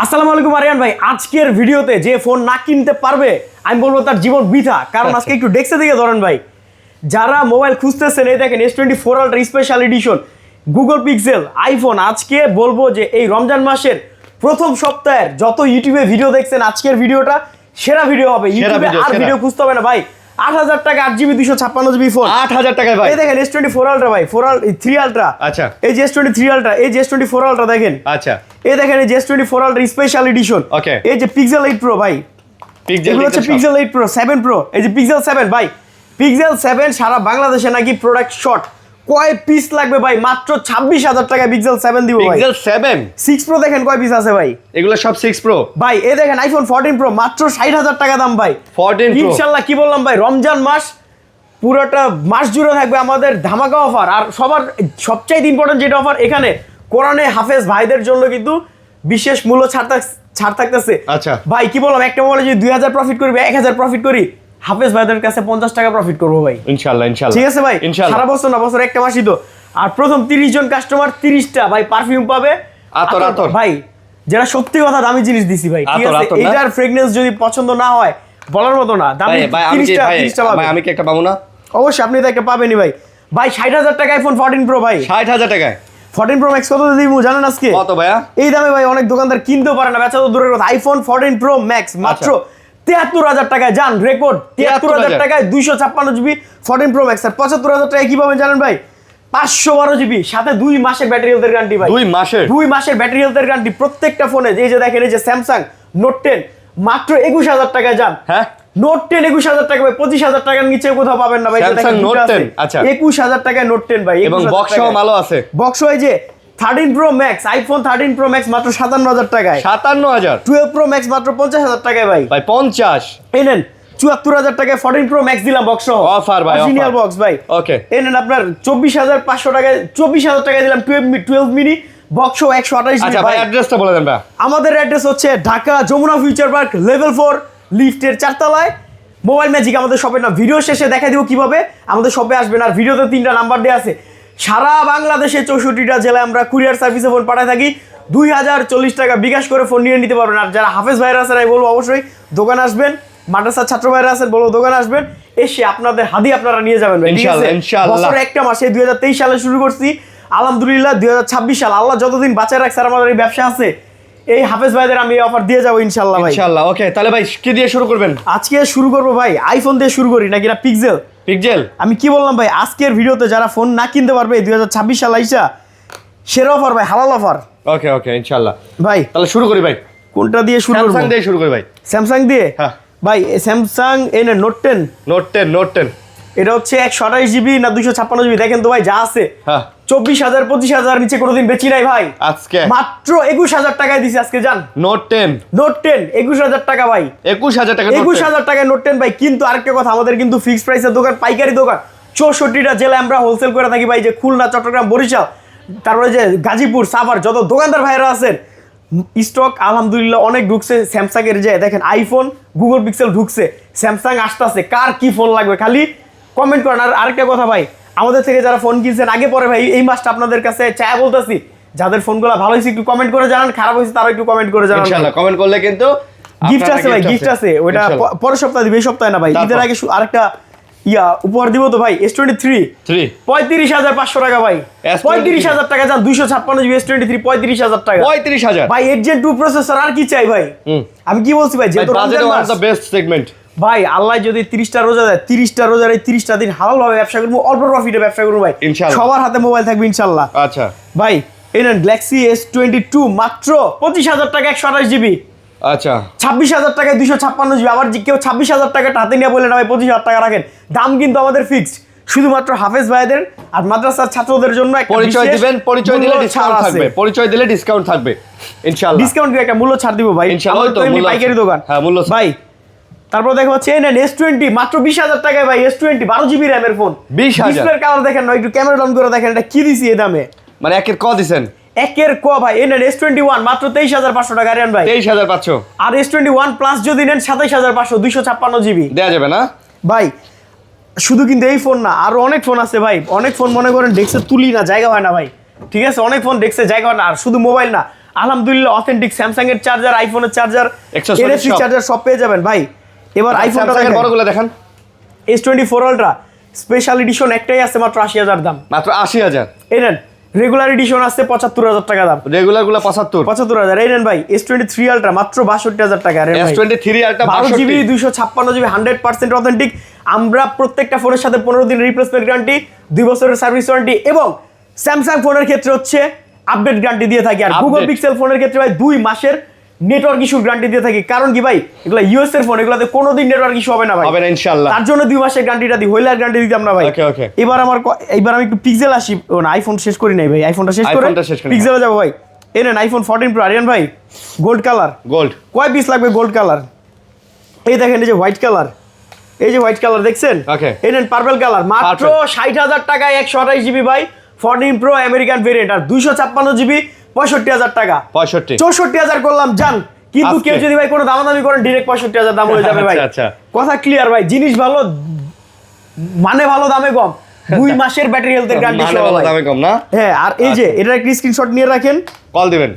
আসসালামু আলাইকুম আরিয়ান ভাই, আজকের ভিডিওতে যে ফোন না কিনতে পারবে আমি বলবো তার জীবন বৃথা। কারণ আজকে একটু ডেস্কের দিকে ধরেন ভাই, যারা মোবাইল খুঁজতেছেন এই দেখেন S24 ultra special edition Google pixel iPhone. আজকে বলবো যে এই রমজান মাসের প্রথম সপ্তাহের যত ইউটিউবে ভিডিও দেখছেন আজকের ভিডিওটা সেরা ভিডিও হবে। ইউটিউবে আর ভিডিও খুঁজতে হবে না ভাই। 8,000 টাকা 8GB 256GB ফোন 8,000 টাকায় ভাই। এই দেখেন S24 আলট্রা ভাই, 3 আলট্রা। আচ্ছা, এই যে S23 আলট্রা, এই যে S24 আলট্রা দেখেন। আচ্ছা, এই দেখেন এই যে S24 আলট্রা স্পেশাল এডিশন। ওকে, এই যে পিক্সেল 8 প্রো ভাই, এগুলো হচ্ছে পিক্সেল 8 প্রো 7 প্রো। এই যে পিক্সেল 7 ভাই, পিক্সেল 7 সারা বাংলাদেশে নাকি প্রোডাক্ট শর্ট। কয় পিস লাগবে ভাই? মাত্র 26,000 টাকা পিক্সেল 7 দিব ভাই। পিক্সেল 7 6 প্রো দেখেন কয় পিস আছে ভাই। এগুলো সব 6 প্রো ভাই। এই দেখেন আইফোন 14 প্রো মাত্র 60,000 টাকা দাম ভাই। 14 প্রো ইনশাআল্লাহ কি বললাম ভাই, রমজান মাস পুরোটা মাস জুড়ে থাকবে আমাদের ধামাকা অফার। আর সবার সবচাইতে ইম্পর্টেন্ট যেটা অফার, এখানে কোরআনে হাফেজ ভাইদের জন্য কিন্তু বিশেষ মূল্য ছাড় থাকতেছে। আচ্ছা ভাই কি বললাম, একটা মোবাইলে যদি 2000 প্রফিট করি 1000 প্রফিট করি, হাফেজ ভাইদের কাছে 50 টাকা প্রফিট করবো ভাই ইনশাআল্লাহ। ইনশাআল্লাহ ঠিক আছে ভাই। সারা বছর না, বছর একটা মাসই তো। আর প্রথম 30 জন কাস্টমার 30টা ভাই পারফিউম পাবে আতর আতর ভাই, যেটা সত্যি কথা দামি জিনিস দিছি ভাই। ঠিক আছে, এটার ফ্রেগনেন্স যদি পছন্দ না হয় বলার মতো না। দামি 30টা ভাই আমি কি একটা পাবো না? অবশ্যই আপনি তো একটা পাবেনই ভাই। ভাই 60,000 টাকা আইফোন 14 প্রো ভাই। 60,000 টাকায় 14 প্রো ম্যাক্স কত দিব জানেন আজকে? কত ভাইয়া? এই দামে ভাই অনেক দোকানদার কিনতেও পারে না, বেচা তো দূরের কথা। আইফোন 14 প্রো ম্যাক্স মাত্র 73,000 টাকায়। জান রেকর্ড 73,000 টাকায় 256GB 14 প্রো ম্যাক্স। আর 75,000 টাকায় কি পাবেন জানেন ভাই? 512GB সাথে 2 মাসের ব্যাটারি হেলথের গ্যারান্টি ভাই। 2 মাসের ব্যাটারি হেলথের গ্যারান্টি প্রত্যেকটা ফোনে। এই যে দেখেন এই যে স্যামসাং নোট 10 মাত্র 21,000 টাকায়। জান হ্যাঁ, নোট 10 21,000 টাকা ভাই, 25,000 টাকার নিচে কোথাও পাবেন না ভাই। স্যামসাং নোট 10 আচ্ছা 21,000 টাকায় নোট 10 ভাই। এবং বক্সও ভালো আছে। বক্স এই যে 13 pro max, iPhone 13 pro max মাত্র 57,000 টাকায়। 57,000। 12 প্রো ম্যাক্স মাত্র 50,000 টাকায় ভাই। ভাই 50 এই নেন 74,000 টাকায় 14 প্রো ম্যাক্স দিলাম বক্স সহ। অফার ভাই, অরিজিনাল বক্স ভাই। ওকে, এই নেন আপনার 24,500 টাকায় 24,000 টাকায় দিলাম 12 মিনি বক্স সহ 128 আচ্ছা ভাই অ্যাড্রেসটা বলে দেন ভাই। আমাদের অ্যাড্রেস হচ্ছে Dhaka Jamuna Future Park level 4 লিফটের 4 তলায়। মোবাইল ম্যাজিক আমাদের শপের নাম। ভিডিও শেষে দেখা দিব কিভাবে আমাদের শপে আসবেন। আর ভিডিওতে 3টা নাম্বার দেওয়া আছে। সারা বাংলাদেশে 64টা জেলায় আমরা কুরিয়ার সার্ভিসে ফোন পাঠাই থাকি। 2040 টাকা বিকাশ করে ফোন নিয়ে নিতে পারবেন। আর যারা হাফেজ ভাইরা আছেন আমি বলবো অবশ্যই দোকানে আসবেন। মাদ্রাসার ছাত্র ভাইরা আছেন বলবো দোকানে আসবেন, এসে আপনাদের হাদি আপনারা নিয়ে যাবেন ভাই। ইনশাআল্লাহ ইনশাআল্লাহ। বছরে একটা মাস, এই 2023 সালে শুরু করছি, আলহামদুলিল্লাহ 2026 সাল আল্লাহ যতদিন বাঁচায় রাখছে আর আমাদের এই ব্যবসা আছে, এই হাফেজ ভাইদের আমি অফার দিয়ে যাবো ইনশাআল্লাহ ভাই। ইনশাআল্লাহ। ওকে, তাহলে ভাই কি দিয়ে শুরু করবেন? আজকে শুরু করবো ভাই আইফোন দিয়ে শুরু করি নাকি না পিক্সেল? পিক্সেল। আমি কি বললাম ভাই, আজকের ভিডিওতে যারা ফোন না কিনতে পারবে 2026 সাল আইসা সেরা অফার ভাই, হালাল অফার। ওকে ওকে ইনশাআল্lah ভাই তাহলে শুরু করি ভাই। কোনটা দিয়ে শুরু করব? স্যামসাং দিয়ে শুরু করি ভাই। স্যামসাং দিয়ে? হ্যাঁ ভাই স্যামসাং এই না নোট 10। নোট 10 এটা হচ্ছে 128GB না 256GB দেখেন তো ভাই যা আছে। হ্যাঁ 24,000 25,000 নিচে কোনোদিন বেচি নাই ভাই। আজকে মাত্র 21,000 টাকায় দিছি আজকে। জান নোট 10 21,000 টাকা ভাই। 21,000 টাকা 21,000 টাকায় নোট 10 ভাই। কিন্তু আরেকটা কথা, আমাদের কিন্তু ফিক্সড প্রাইসের দোকান, পাইকারি দোকান। 64টা জেলায় আমরা হোলসেল করে থাকি ভাই। যে খুলনা, চট্টগ্রাম, বরিশাল, তারপরে যে গাজীপুর, সাভার যত দোকানদার ভাইরা আছেন, স্টক আলহামদুলিল্লাহ অনেক ঢুকছে স্যামসাং এর। যে দেখেন আইফোন গুগল পিক্সেল ঢুকছে, স্যামসাং আসতেছে। কার কি ফোন লাগবে খালি কমেন্ট করেন। আর আরেকটা কথা ভাই, আমাদের থেকে যারা ফোন কিনছেন আগে পরে ভাই, এই মাসটা আপনাদের কাছে চায় বলতেছি, যাদের ফোনগুলো ভালো হয়েছে একটু কমেন্ট করে জানান, খারাপ হয়েছে তারা একটু কমেন্ট করে জানান। ইনশাআল্লাহ কমেন্ট করলে কিন্তু গিফট আছে ভাই, গিফট আছে। ওইটা পরের সপ্তাহে দিবে, এই সপ্তাহে না ভাই। ঈদের আগে আরেকটা উপহার দিব তো ভাই। S23 35,500 টাকা ভাই। 35,000 টাকা। যান 256GB S23 35,000 টাকা। 35,000 ভাই 8 Gen 2 প্রসেসর, আর কি চাই ভাই? আমি কি বলছি ভাই, যেহেতু রমজান মাস দ্য বেস্ট সেগমেন্ট ভাই, আল্লাহ যদি 30টা রোজা দেয়, 30টা রোজার এই 30টা দিন হালাল ভাবে ব্যবসা করবো, অল্প প্রফিটে ব্যবসা করবো ভাই ইনশাআল্লাহ। সবার হাতে মোবাইল থাকবে ইনশাআল্লাহ। আচ্ছা ভাই এই নেন গ্যালাক্সি S22 মাত্র 25,000 টাকা 128GB। আচ্ছা 26,000 টাকায় 256GB। আবার যে কেউ 26,000 টাকাটা হাতে নিয়ে বললেন ভাই 25,000 টাকা রাখেন, দাম কিন্তু আমাদের ফিক্সড। শুধুমাত্র হাফেজ ভাইদের আর মাদ্রাসার ছাত্রদের জন্য একটা পরিচয় দিবেন, পরিচয় দিলে ডিসকাউন্ট থাকবে, পরিচয় দিলে ডিসকাউন্ট থাকবে ইনশাআল্লাহ। ডিসকাউন্ট দিয়ে একটা মূল্য ছাড় দিব ভাই ইনশাআল্লাহ। তো এমনি পাইকারি দোকান। হ্যাঁ মূল্য ভাই তারপর দেখো হচ্ছে এই নেন S20 মাত্র 20,000 টাকায় ভাই। S20 12GB র্যামের ফোন। 20,000 ডিসপ্লের কালার দেখেন না, একটু ক্যামেরা অন করে দেখেন এটা কি দিছি এই দামে। মানে একের ক দিবেন? একের ক ভাই। এই নেন S21 মাত্র 23,500 টাকা রিয়ান ভাই। 23,500। আর S21 প্লাস যদি নেন 27,500 256GB দেয়া যাবে না ভাই। শুধু কিন্তু এই ফোন না, আরো অনেক ফোন আছে ভাই। অনেক ফোন মনে করেন ডেস্কে তুলি না, জায়গা হয় না ভাই। ঠিক আছে, অনেক ফোন ডেস্কে জায়গা হয় না। আর শুধু মোবাইল না, আলহামদুলিল্লাহ অথেন্টিক স্যামসাং এর চার্জার, আইফোনের চার্জার, Accessories NFC সব। চার্জার সব পেয়ে যাবেন ভাই। এবার আইফোনটা Samsung এর বড়গুলো দেখান। S24 আলট্রা স্পেশাল এডিশন একটাই আছে মাত্র 80,000 দাম। মাত্র 80,000। এই নেন রেগুলার এডিশন আছে 75,000 টাকা দাম। রেগুলার গুলো 75। 75,000 এই নেন ভাই। S23 আলট্রা মাত্র 62,000 টাকা। আরে ভাই S23 ultra 12 GB 256 GB 100% authentic. আমরা প্রত্যেকটা ফোনের সাথে 15 দিনের রিপ্লেসমেন্ট গ্যারান্টি, 2 বছরের সার্ভিস ওয়ারেন্টি এবং স্যামসাং ফোনের ক্ষেত্রে হচ্ছে আপডেট গ্যারান্টি দিয়ে থাকি। আর গুগল Update। পিক্সেল ফোনের ক্ষেত্রে ভাই 2 মাসের নেটওয়ার্ক ইস্যু গ্যারান্টি দিয়ে থাকি। কারণ কি ভাই এগুলো ইউএস এর ফোন, এগুলোতে কোনোদিন নেটওয়ার্ক ইস্যু হবে না ভাই। হবে না ইনশাআল্লাহ। তার জন্য 2 মাসের গ্যারান্টিটা দিই, হইলে আর গ্যারান্টি দিতাম না ভাই। ওকে ওকে। এবার আমি একটু পিক্সেল আসি। ও না, আইফোন শেষ করি নাই ভাই, আইফোনটা শেষ করে আইফোনটা শেষ করি। পিক্সেলে যাবো ভাই। এই নেন আইফোন 14 প্রো আরিয়ান ভাই, গোল্ড কালার। গোল্ড। কয় পিস লাগবে গোল্ড কালার? এই দেখেন এই যে হোয়াইট কালার, এই যে হোয়াইট কালার দেখছেন? Okay. এই নেন পার্পল কালার মাত্র 60,000 টাকায় 128 জিবি ভাই 14 প্রো আমেরিকান ভেরিয়েন্ট। আর 256 জিবি 65,000 টাকা। 65। 64,000 করলাম জান। কিন্তু আজকে। কেউ যদি ভাই কোনো দামাদামি করেন ডিরেক্ট 65,000 দাম হয়ে যাবে ভাই। আচ্ছা, আচ্ছা। কথা ক্লিয়ার ভাই, জিনিস ভালো মানে ভালো দামে কম। 2 মাসের ব্যাটারি হেলথের গ্যারান্টি মানে সহ ভালো ভাই। দামে কম না? হ্যাঁ আর এই যে এটার একটা স্ক্রিনশট নিয়ে রাখেন, কল দিবেন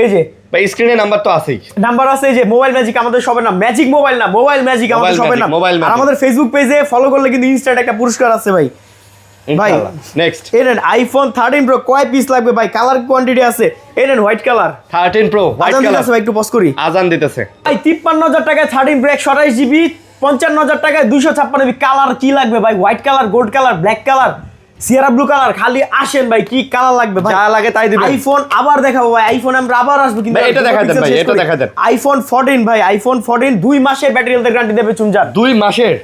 এই যে ভাই, স্ক্রিনে নাম্বার তো আছেই। নাম্বার আছে। এই যে মোবাইল ম্যাজিক আমাদের সবার নাম, ম্যাজিক মোবাইল না, মোবাইল ম্যাজিক আমাদের Mobile সবার Magic, নাম। Mobile আর Magic। আমাদের ফেসবুক পেজে ফলো করলে কিন্তু ইনস্ট্যান্ট একটা পুরস্কার আছে ভাই। ভাই নেক্সট এই নেন আইফোন 13 প্রো কয় পিস লাগবে ভাই? কালার কোয়ান্টিটি আছে। এই নেন হোয়াইট কালার। 13 প্রো হোয়াইট আজান কালার আছে ভাই, একটু পজ করি। আজান দিতেছে। ভাই 53,000 টাকায় 13 প্রো 128 জিবি, 55,000 টাকায় 256 জিবি। কালার কি লাগবে ভাই? White colour, gold colour, black colour, sierra blue colour. খালি আসেন ভাই, কি কালার লাগবে ভাই? যা লাগে তাই দিবেন। আইফোন আবার দেখাবো ভাই, আইফোন আমরা আবার আসবো কিন্তু ভাই, এটা দেখাই দেন ভাই, এটা দেখাই দেন। আইফোন 14 ভাই, আইফোন 14 2 মাসের ব্যাটারি হেলথ গ্যারান্টি দেবে চুনজান। 2 মাসের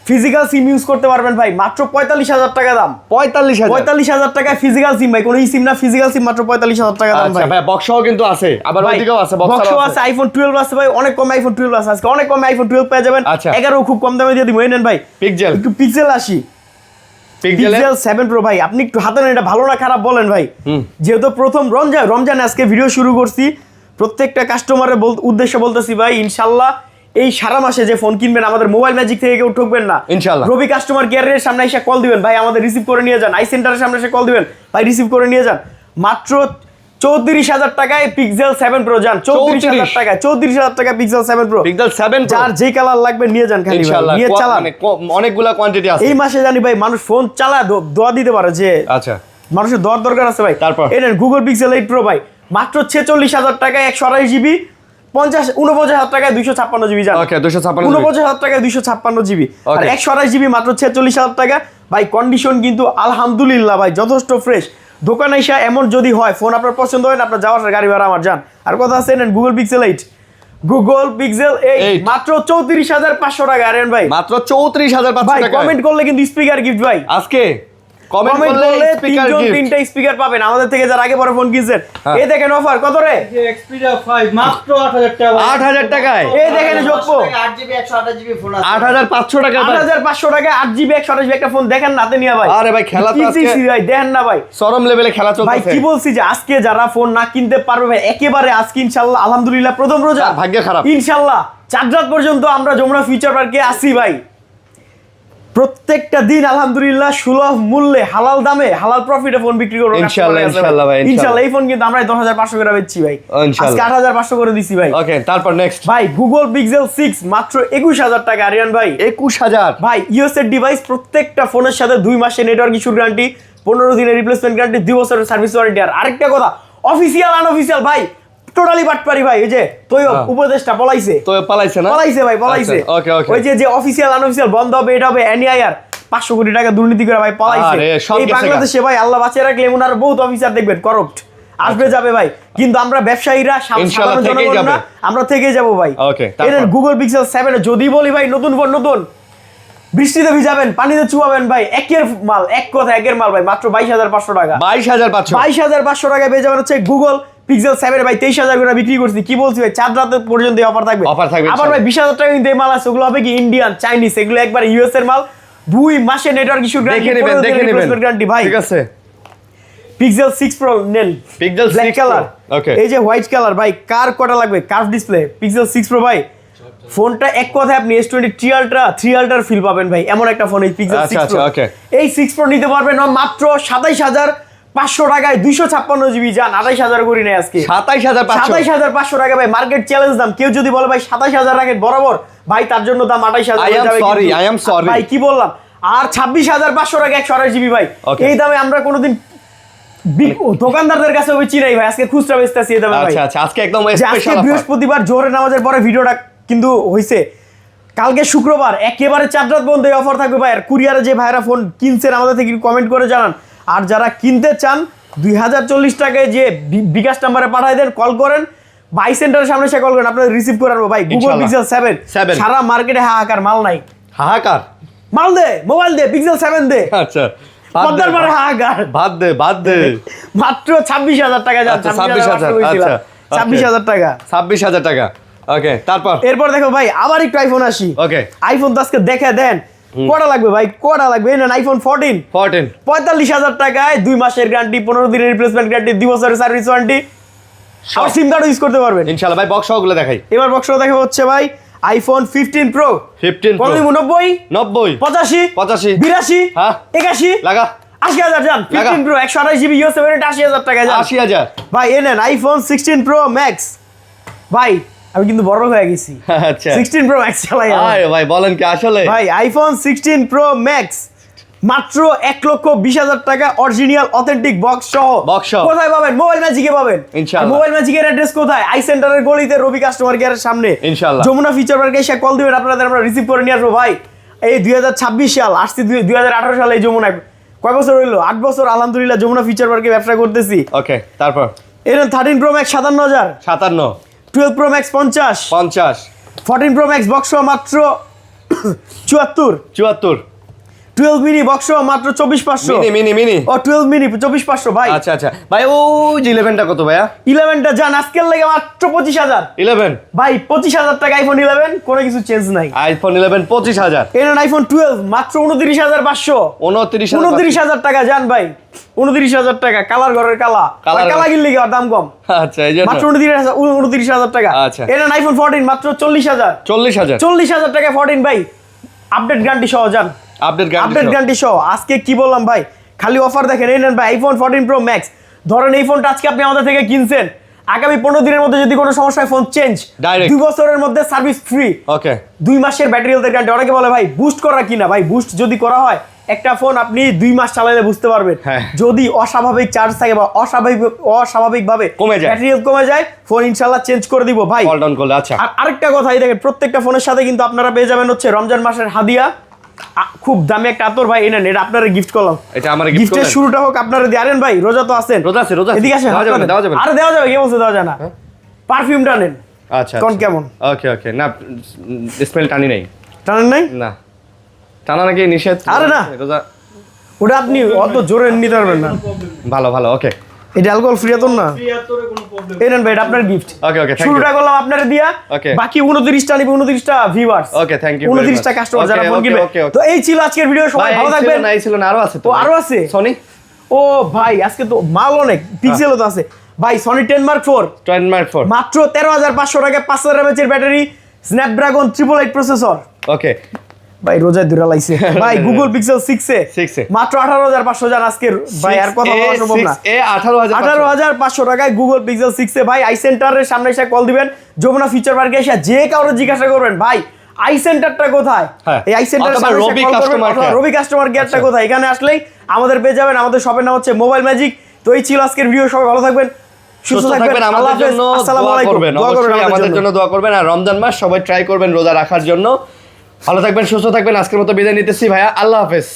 ফিজিক্যাল সিম ইউজ করতে পারবেন ভাই, মাত্র 45,000 টাকা দাম। 45,000। 45,000 টাকায় ফিজিক্যাল সিম ভাই, কোনো ই সিম না, ফিজিক্যাল সিম মাত্র 45,000 টাকা দাম আচ্ছা ভাই। ভাই, বক্সও কিন্তু আছে, আবার ভাই, ওইদিকেও আছে, বক্স বক্সও আছে, আইফোন 12 আছে ভাই, অনেক কমে আইফোন 12 আছে আজকে, অনেক কমে আইফোন 12 পেয়ে যাবেন। আচ্ছা। 11 খুব কম দামে দিয়ে দিব। এই নেন ভাই পিক্সেল। একটু পিক্সেল আসি। পিক্সেল পিক্সেল 7 প্রো ভাই, আপনি একটু হাতে নেন, এটা ভালো না খারাপ বলেন ভাই। যেহেতু প্রথম রমজানে আজকে ভিডিও শুরু করছি, প্রত্যেকটা কাস্টমারের উদ্দেশ্যে বলতেছি ভাই, ইনশাল্লাহ এই সারা মাসে যে ফোন কিনবেন আমাদের মোবাইল ম্যাজিক থেকে কেউ ঠকবেন না ইনশাআল্লাহ। রবি কাস্টমার কেয়ারের সামনে এসে কল দিবেন ভাই, আমাদের রিসিভ করে নিয়ে যান। আই সেন্টারের সামনে এসে কল দিবেন ভাই, রিসিভ করে নিয়ে যান। মাত্র 34,000 টাকায় পিক্সেল 7 প্রো যান। 34,000 টাকায়, 34,000 টাকায় পিক্সেল 7 প্রো। পিক্সেল 7 প্রো যার যে কালার লাগবে নিয়ে যান, খালি ভাই ইনশাআল্লাহ। নিয়ে চালান। মানে অনেকগুলা কোয়ান্টিটি আছে। এই মাসে জানি ভাই মানুষ ফোন চালায় দোয়া দিতে পারে যে আচ্ছা মানুষের দর দরকার আছে ভাই। তারপর? এই নেন গুগল পিক্সেল 8 প্রো ভাই, মাত্র 46,000 টাকায় 128 জিবি, 49,000 টাকায় 256 জিবি জান। ওকে 256 49,000 টাকায় 256 জিবি আর Okay. 128 জিবি মাত্র 46,000 টাকা ভাই। কন্ডিশন কিন্তু আলহামদুলিল্লাহ ভাই যথেষ্ট ফ্রেশ। দোকানে এসে এমন যদি হয় ফোন আপনার পছন্দ হয় না, আপনার যাওয়ার গাড়ি ভাড়া আমার যান। আর কথা আছে নেন গুগল পিক্সেল 8, গুগল পিক্সেল 8 8 মাত্র 34,500 টাকা। আরেন ভাই মাত্র 34,500 ভাই টাকা। কমেন্ট করলে কিন্তু স্পিকার গিফট ভাই। আজকে কমেন্ট করলে স্পিকার তিনজন গিফট। তিনটা স্পিকার পাবেন আমাদের থেকে, যারা আগে পরে ফোন কিনছেন। হ্যাঁ। এই দেখেন অফার কত রে, যে Xperia 5 মাত্র 8,000 টাকা। 8,000 টাকায় এই দেখেন যোগ্য 8GB 128GB ফোন আছে। 8,500 টাকা ভাই। 8,500 টাকায় 8GB 128GB একটা ফোন দেখেন নাতে নিয়া ভাই। আরে ভাই, খেলা তো কি আজকে দিছি ভাই, দেখেন না ভাই। চরম লেভেলে খেলা ভাই চলতেছে। কি বলছি যে আজকে যারা ফোন না কিনতে পারবে ভাই, একেবারে আজকে ইনশাআল্লাহ আলহামদুলিল্লাহ প্রথম রোজা, তার ভাগ্য খারাপ। ইনশাআল্লাহ 4 রাত পর্যন্ত আমরা যমুনা ফিউচার পার্কে আসি ভাই। প্রত্যেকটা দিন আলহামদুলিল্লাহ সুলভ মূল্যে হালাল দামে হালাল প্রফিটে ফোন বিক্রি করবো ইনশাআল্লাহ, ইনশাআল্লাহ ভাই, ইনশাআল্লাহ। এই ফোন কিন্তু আমরা 10,500 করে বেচছি ভাই, ইনশাআল্লাহ। আজকে 8,500 করে দিছি ভাই। ওকে তারপর নেক্সট ভাই গুগল পিক্সেল 6 মাত্র 21,000 টাকা। আরিয়ান ভাই 21,000 ভাই ইউএস এর ডিভাইস, প্রত্যেকটা ফোনের সাথে 2 মাসের নেটওয়ার্ক ইস্যুর গ্যারান্টি, 15 দিনের রিপ্লেসমেন্ট গ্যারান্টি, 2 বছরের সার্ভিস ওয়ারেন্টি। আর আরেকটা কথা, অফিসিয়াল আনঅফিসিয়াল ভাই টোটালি বাটপারি ভাই। এই যে তুই উপদেশটা বলাইছে তো পালাইছে না? পলাইছে ভাই, পলাইছে। ওকে ওকে। ওই যে অফিসিয়াল আনঅফিসিয়াল বন্ধ হবে, এটা হবে এনআইআর 500 কোটি টাকা দুর্নীতি করে ভাই পলাইছে। আরে, সব এই গেছে বাংলাদেশে ভাই আল্লাহ বাঁচিয়ে রাখলে এমন আর বহুত অফিসার দেখবেন করপ্ট আসবে যাবে ভাই, কিন্তু আমরা ব্যবসায়ীরা ইনশাআল্লাহ সাধারণ থেকেই জনগণ না, যাবে। আমরা থেকে যাব ভাই। ওকে, এর তারপর? গুগল পিক্সেল 7 যদি বলি ভাই নতুন ফোন, নতুন বৃষ্টিতে ভিজাবেন, পানিতে চুবাবেন ভাই, একের মাল, এক কথা একের মাল ভাই, মাত্র 22,500 টাকা। 22,500 22,500 টাকায় পেয়ে যাবেন হচ্ছে গুগল পিক্সেল 7 ভাই। 23,000 করে বিক্রি করছি, কি বলছি ভাই 4 রাত পর্যন্ত অফার থাকবে। Offer থাকবে, আবার ভাই 20,000 টাকা কিন্তু এই মাল আছে, ওগুলো হবে কি ইন্ডিয়ান, চাইনিজ, এগুলো একবার ইউএস এর মাল। 2 মাসে নেটওয়ার্ক ইস্যু গ্যারান্টি, দেখে নেবেন, দেখে নেবেন। গ্যারান্টি ভাই। ঠিক আছে পিক্সেল 6 প্রো নেন, পিক্সেল ব্ল্যাক 6 কালার, ওকে এই যে হোয়াইট কালার ভাই, কার কটা লাগবে, কার্ভ ডিসপ্লে, পিক্সেল 6 প্রো ভাই। ফোনটা এক কথায় আপনি S23 আলট্রা 3 আলট্রার ফিল পাবেন ভাই, এমন একটা ফোন এই পিক্সেল আচ্ছা, 6 প্রো। আচ্ছা, okay. এই 6 প্রো নিতে পারবেন মাত্র 27,500 500 টাকায় 256 জিবি যান 28000 করি নাই আজকে 27500 27500 টাকা ভাই মার্কেট চ্যালেঞ্জ দাম কেউ যদি বলে ভাই 27000 রাখেন বরাবর ভাই তার জন্য দাম 28000 I am sorry, কিন্তু- I am sorry. ভাই কি বললাম আর 26500 টাকা 128 জিবি ভাই Okay. এই দামে আমরা কোনোদিন দোকানদারদের কাছে ওই চিনাই ভাই আজকে খুচরা বেচতেছি এই দামে ভাই আচ্ছা আচ্ছা আজকে একদম যে আজকে স্পেশাল বৃহস্পতিবার জোহরের নামাজের পরে ভিডিওটা কিন্তু হইছে কালকে শুক্রবার একেবারে 4 রাত বন্ধ এই অফার থাকবে ভাই আর কুরিয়ারে যে ভাইরা ফোন কিনছেন আমাদের থেকে কমেন্ট করে জানান আর যারা কিনতে চান 2040 টাকায় যে বিকাশ নাম্বারে পাঠাই দেন কল করেন বাই সেন্টারের সামনে এসে কল করেন আপনাদের রিসিভ করে আনবো ভাই গুগল ইনশাআল্লাহ। পিক্সেল 7 সারা মার্কেটে হাহাকার মাল নাই হাহাকার মাল দে মোবাইল দে পিক্সেল 7 দে আচ্ছা পদ্মার পারে হাহাকার বাদ দে মাত্র 26000 টাকা যান আচ্ছা, 26,000 আচ্ছা, 26000 টাকা 26000 টাকা ওকে তারপর এরপর দেখো ভাই আবার একটু আইফোন আসি ওকে আইফোন তো আজকে দেখে দেন কটা লাগবে ভাই কটা লাগবে এই নেন আইফোন 14 14 45,000 টাকায় 2 মাসের গ্যারান্টি 15 দিনের রিপ্লেসমেন্ট গ্যারান্টি 2 বছরের সার্ভিস ওয়ারেন্টি আর সিম কার্ড ইউজ করতে পারবেন ইনশাআল্লাহ ভাই বক্স সহগুলো দেখাই এবার বক্স দেখা হচ্ছে ভাই আইফোন 15 প্রো 15 কত দিব 90 90 85 85 82 হ্যাঁ 81 লাগা 80000 যান লাগা। 15 প্রো 128 জিবি ইউএস 80000 টাকা যান 80000 ভাই এই নেন আইফোন 16 প্রো ম্যাক্স ভাই আমি কিন্তু বড় হয়ে গেছি আচ্ছা 16 প্রো ম্যাক্স চালাই আমি। আরে ভাই বলেন কি আসলে ভাই আইফোন 16 প্রো ম্যাক্স মাত্র 1,20,000 টাকা অরিজিনাল অথেন্টিক বক্স সহ Box সহ। কোথায় পাবেন মোবাইল ম্যাজিকে পাবেন ইনশাআল্লাহ। মোবাইল ম্যাজিকের অ্যাড্রেস কোথায় আই সেন্টারের গলিতে রবি কাস্টমার কেয়ারের সামনে ইনশাআল্লাহ। যমুনা ফিচার পার্কে এসে কল দিবেন আপনাদের আমরা রিসিভ করে নিয়ে আসবো ভাই এই 2026 সাল আসছে 2018 সালে এই যমুনায় কয় বছর হইলো 8 বছর আলহামদুলিল্লাহ যমুনা ফিচার পার্কে ব্যবসা করতেছি ওকে তারপর এর 13 pro max 57,000 57 12 pro max 50 50 14 pro max box সহ মাত্র 74 74 12 মিনি বক্স সহ মাত্র 24,500 মিনি ও 12 মিনি 24,500 ভাই আচ্ছা আচ্ছা ভাই ও যে 11টা কত ভাইয়া 11টা যান আজকের লাগে মাত্র 25,000 11 ভাই 25,000 টাকা আইফোন 11 কোনো কিছু চেঞ্জ নাই আইফোন 11 25000 এর আইফোন 12 মাত্র 29,500 29,000 টাকা যান ভাই 29,000 টাকা কালার ঘরের কালা কালার কালা কিনলে কি আর দাম কম আচ্ছা এই জন্য মাত্র 29,000 টাকা আচ্ছা। এর আইফোন 14 মাত্র 40,000 40000 40,000 টাকা 14 ভাই আপডেট গ্যারান্টি সহ যান আপডেট আপডেট গ্যারান্টি সহ আজকে কি বললাম ভাই খালি অফার দেখেন এই নেন ভাই আইফোন 14 প্রো ম্যাক্স ধরেন এই ফোনটা আজকে আপনি আমাদের থেকে কিনছেন আগামী 15 দিনের মধ্যে যদি কোনো সমস্যা হয় ফোন চেঞ্জ Direct। 2 বছরের মধ্যে সার্ভিস ফ্রি ওকে 2 মাসের ব্যাটারি হেলথ গ্যারান্টি অনেকে বলে ভাই বুস্ট করা কিনা ভাই বুস্ট যদি করা হয় একটা ফোন আপনি 2 মাস চালালে বুঝতে পারবেন হ্যাঁ। যদি অস্বাভাবিক চার্জ থাকে বা অস্বাভাবিকভাবে কমে যায়। ব্যাটারি হেলথ কমে যায় ফোন ইনশাআল্লাহ চেঞ্জ করে দিব ভাই কল ডাউন করলে আচ্ছা আর আরেকটা কথা এই দেখেন প্রত্যেকটা ফোনের সাথে কিন্তু আপনারা পেয়ে যাবেন হচ্ছে রমজান মাসের হাদিয়া খুব দামি একটা আতর ভাই এনেন এটা আপনারা গিফট করলাম এটা আমার গিফট গিফটের করলেন শুরুটা হোক আপনারা দিয়ারেন ভাই রোজা তো আছেন রোজা আছে এদিকে আসেন দেওয়া যাবে না, দেওয়া যাবে না। আরে দেওয়া যাবে কে বলছে দেওয়া যায় না পারফিউমটা নেন আচ্ছা কোন কেমন ওকে ওকে না স্মেল টানি নাই টানেন নাই না টানা নাকি নিষেধ আরে না। রোজা ওটা আপনি অত জোরে নিতে পারবেন না ভালো ওকে এটা অ্যালকোহল ফ্রি আতর না ক্রিয়াতরে কোনো প্রবলেম এই নেন ভাই এটা আপনার গিফট ওকে থ্যাংক ইউ শুরুটা করলাম আপনারা দিয়া Okay. বাকি 29টা নিবে 29টা viewers Okay, thank you very 29টা much. কাস্টমার যারা Okay, ফোন okay, কিনবে okay, okay. তো এই ছিল আজকের ভিডিও সবাই ভালো থাকবেন না এই ছিল না আরো আছে তো ও আরো আছে সনি ও ভাই আজকে তো মাল অনেক পিক্সেলও তো আছে ভাই সনি 10 মার্ক 4 10 মার্ক 4 মাত্র 13,500 টাকা 5000 mAh এর ব্যাটারি স্ন্যাপড্রাগন 888 প্রসেসর ওকে ভাই রোজায় দূরে লাইছে ভাই গুগল পিক্সেল 6 এ 6 এ। মাত্র 18,500 জান আজকে ভাই আর কথা বলা সম্ভব না 6 এ 18500 18,500 টাকায় গুগল পিক্সেল 6 এ ভাই আই সেন্টারের সামনে এসে কল দিবেন যমুনা ফিচার পার্কে এসে যে কাউরে জিজ্ঞাসা করবেন ভাই আই সেন্টারটা কোথায় হ্যাঁ। এই আই সেন্টারের অথবা সামনে এসে রবি কল করবেন customer অথবা care। রবি কাস্টমার কেয়ারটা কোথায় এখানে আসলেই আমাদের পেয়ে যাবেন আমাদের শপের নাম হচ্ছে মোবাইল ম্যাজিক তো এই ছিল আজকের ভিডিও সবাই ভালো থাকবেন সুস্থ থাকবেন আল্লাহ আমাদের হাফেজ, জন্য আসসালামু দোয়া আলাইকুম। করবেন দোয়া করবেন অবশ্যই আমাদের জন্য দোয়া করবেন আর রমজান মাস সবাই ট্রাই করবেন রোজা রাখার জন্য ভালো থাকবেন সুস্থ থাকবেন আজকের মতো বিদায় নিতেছি ভাইয়া আল্লাহ হাফেজ